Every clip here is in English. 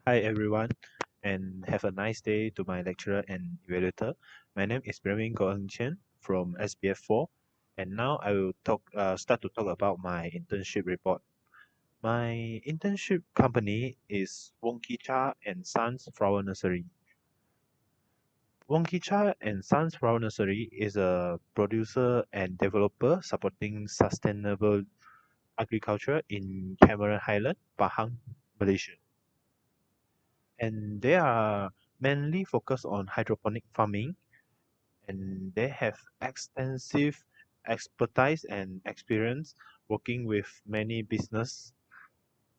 Hi everyone, and have a nice day to my lecturer and evaluator. My name is Brenwin Goh from SBF 4, and now I will start to talk about my internship report. My internship company is Wong Ki Cha and Sons Flower Nursery. Wong Ki Cha and Sons Flower Nursery is a producer and developer supporting sustainable agriculture in Cameron Highland, Pahang, Malaysia. And they are mainly focused on hydroponic farming, and they have extensive expertise and experience working with many business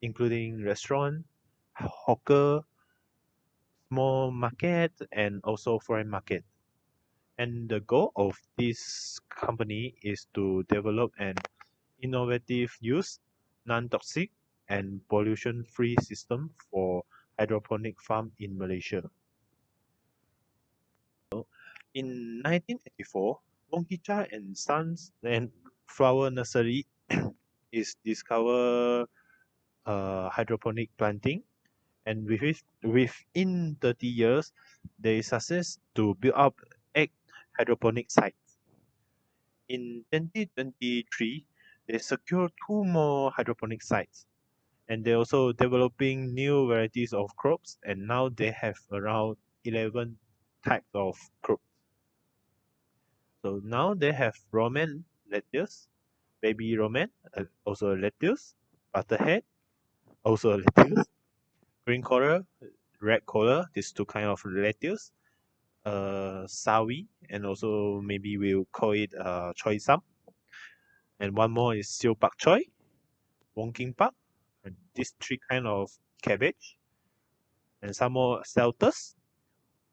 including restaurant, hawker, small market, and also foreign market. And the goal of this company is to develop an innovative use non-toxic and pollution-free system for hydroponic farm in Malaysia. In 1984, Wongkicha and Sons and Flower Nursery is discover hydroponic planting, and within 30 years, they success to build up 8 hydroponic sites. In 2023, they secure 2 more hydroponic sites, and they're also developing new varieties of crops, and now they have around 11 types of crops. So now they have romaine lettuce, baby romaine, also a lettuce, butterhead, also a lettuce, green color, red color, these two kind of lettuce, sawi, and also maybe we'll call it choy sam. And one more is siu pak choy, wong king pak, and these three kind of cabbage, and some more celtus,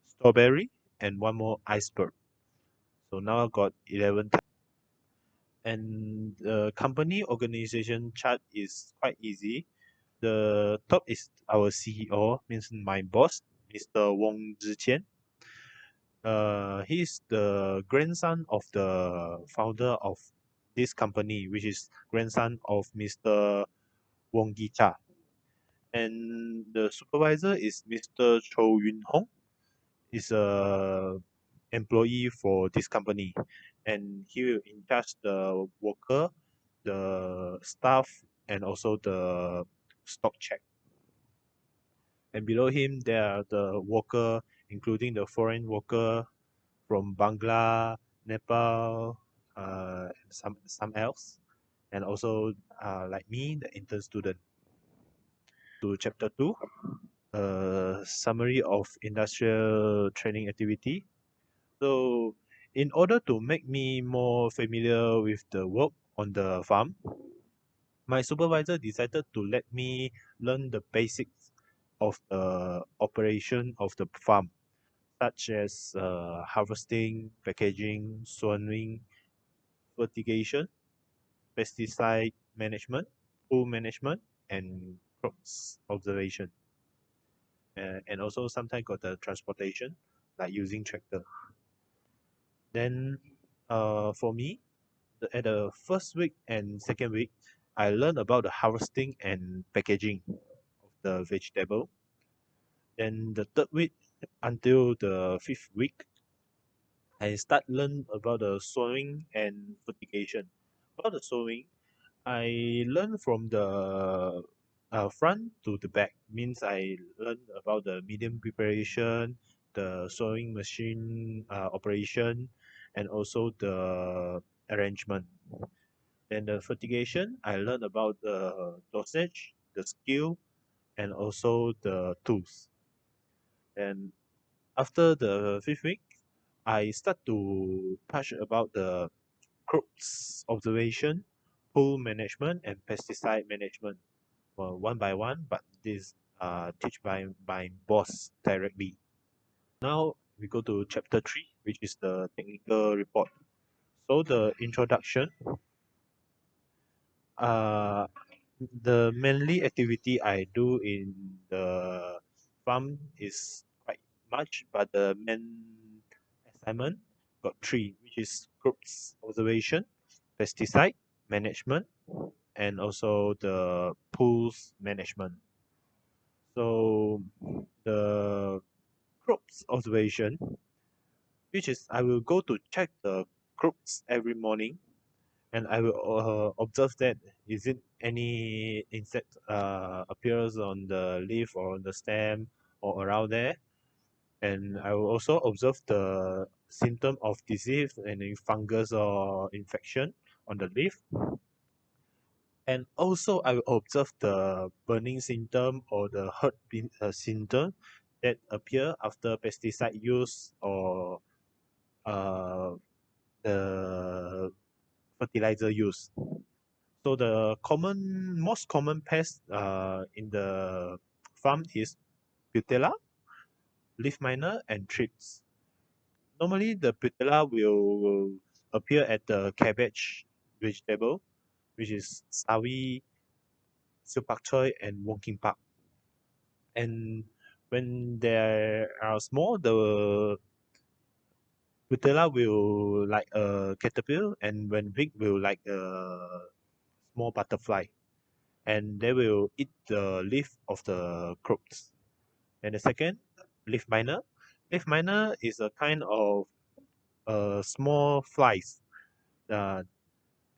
strawberry, and one more iceberg. So now I got 11. And the company organization chart is quite easy. The top is our CEO, means my boss, Mr. Wong Zhiqian. He's the grandson of the founder of this company, which is grandson of Mr. Wong Gicha. And the supervisor is Mr. Cho Yun Hong. Is a employee for this company, and he will in charge the worker, the staff, and also the stock check. And below him, there are the worker, including the foreign worker from Bangla, Nepal, some else, and also like me, the intern student. To chapter 2, summary of industrial training activity. So, in order to make me more familiar with the work on the farm, my supervisor decided to let me learn the basics of the operation of the farm, such as harvesting, packaging, sowing, fertigation, pesticide management, pool management, and crops observation. And also sometimes got the transportation, like using tractor. Then for me, at the first week and second week, I learned about the harvesting and packaging of the vegetable. Then the third week until the fifth week, I start learn about the sowing and fertigation. About the sowing, I learn from the front to the back. Means I learn about the medium preparation, the sewing machine operation, and also the arrangement. Then the fertigation, I learned about the dosage, the skill, and also the tools. And after the fifth week, I start to touch about the crops observation, pool management, and pesticide management, one by one. But this teach by my boss directly. Now we go to chapter 3, which is the technical report. So the introduction. Uh, the mainly activity I do in the farm is quite much, but the main assignment got three, which is crops observation, pesticide management, and also the pools management. So crops observation, which is I will go to check the crops every morning, and I will observe that is it any insect appears on the leaf or on the stem or around there, and I will also observe the symptom of disease and fungus or infection on the leaf. And also, I will observe the burning symptom or the symptom that appear after pesticide use or uh, the fertilizer use. So the most common pest in the farm is Putella, leaf miner, and thrips. Normally, the Putella will appear at the cabbage vegetable, which is sawi, siu pak choy, and wong kim pak. And when they are small, the Putella will like a caterpillar, and when big, will like a small butterfly. And they will eat the leaf of the crops. And the second, leaf miner. Leaf miner is a kind of small flies, uh,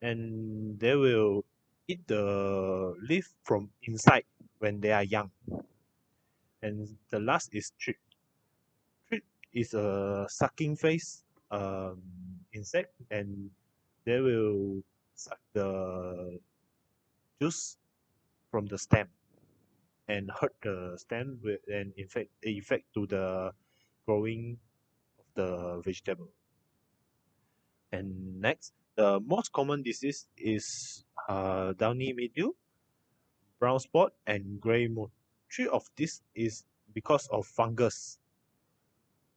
and they will eat the leaf from inside when they are young. And the last is trip. Trip is a sucking face insect, and they will suck the juice from the stem and hurt the stem with an effect to the growing of the vegetable. And next, the most common disease is downy mildew, brown spot, and gray mold. Three of this is because of fungus.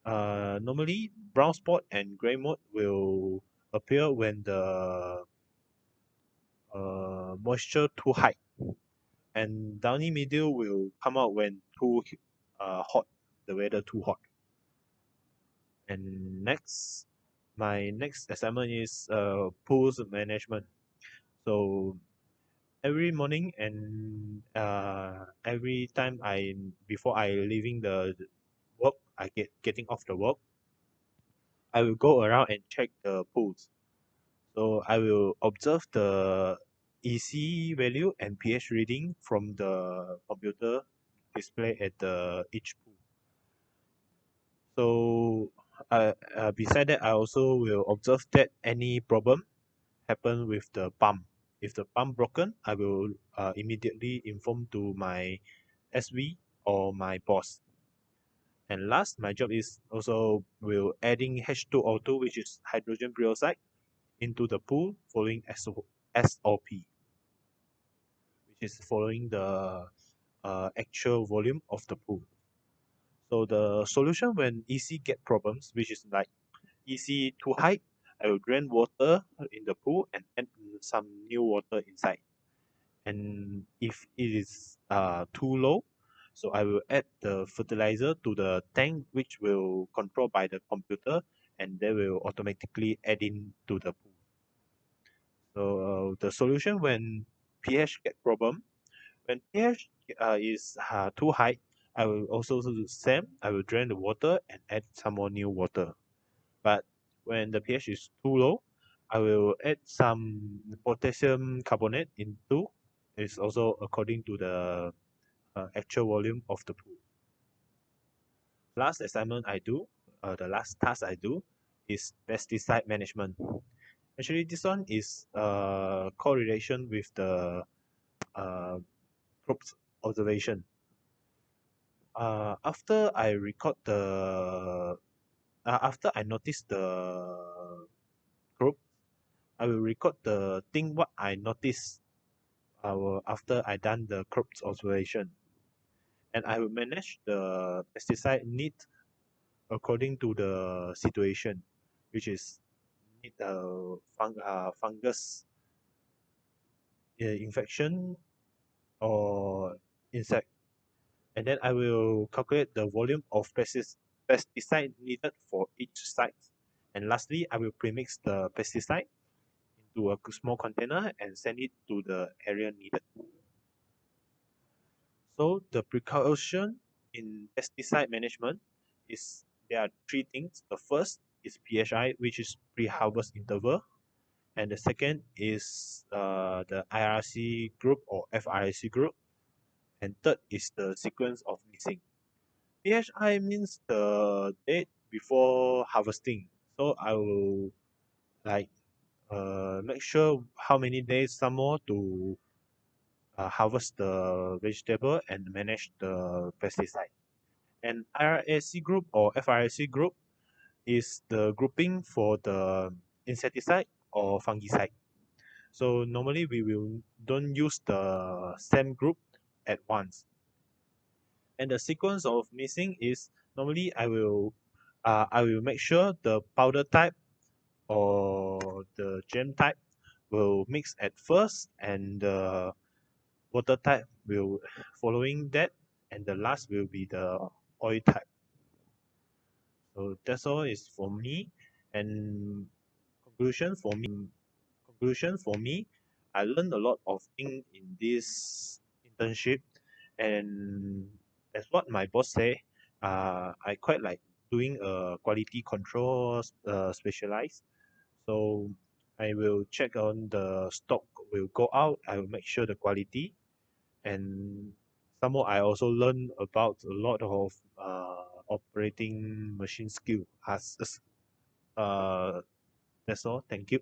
Normally, brown spot and gray mold will appear when the moisture too high, and downy mildew will come out when too hot, the weather too hot. And next, my next assignment is pools management. So every morning and every time before I leaving the work, I getting off the work, I will go around and check the pools. So I will observe the EC value and pH reading from the computer display at the each pool. So beside that, I also will observe that any problem happen with the pump. If the pump broken, I will immediately inform to my SV or my boss. And last, my job is also will adding H2O2, which is hydrogen peroxide, into the pool following SOP, which is following the actual volume of the pool. So the solution when EC get problems, which is like EC too high, I will drain water in the pool and add some new water inside. And if it is too low, so I will add the fertilizer to the tank, which will control by the computer, and they will automatically add in to the pool. So the solution when pH get problem, when pH is too high, I will also do the same. I will drain the water and add some more new water. But when the pH is too low, I will add some potassium carbonate into. It's also according to the actual volume of the pool. Last assignment I do, the last task I do is pesticide management. Actually, this one is correlation with the uh, crops observation. After I record after I notice the crop, I will record the thing what I noticed after I done the crops observation, and I will manage the pesticide need according to the situation, which is need fungus infection or insect. And then I will calculate the volume of pesticide needed for each site. And lastly, I will premix the pesticide into a small container and send it to the area needed. So the precaution in pesticide management is there are three things. The first is PHI, which is pre-harvest interval, and the second is the IRC group or FIRC group, and third is the sequence of missing. PHI means the date before harvesting. So I will like make sure how many days some more to harvest the vegetable and manage the pesticide. And IRAC group or FIRC group is the grouping for the insecticide or fungicide. So normally we will don't use the same group at once. And the sequence of mixing is normally I will make sure the powder type or the gem type will mix at first, and the water type will following that, and the last will be the oil type. So that's all is for me. And conclusion for conclusion for me, I learned a lot of things in this internship, and as what my boss say, I quite like doing a quality control specialized. So I will check on the stock will go out. I will make sure the quality, and some more. I also learn about a lot of operating machine skill. As that's all. Thank you.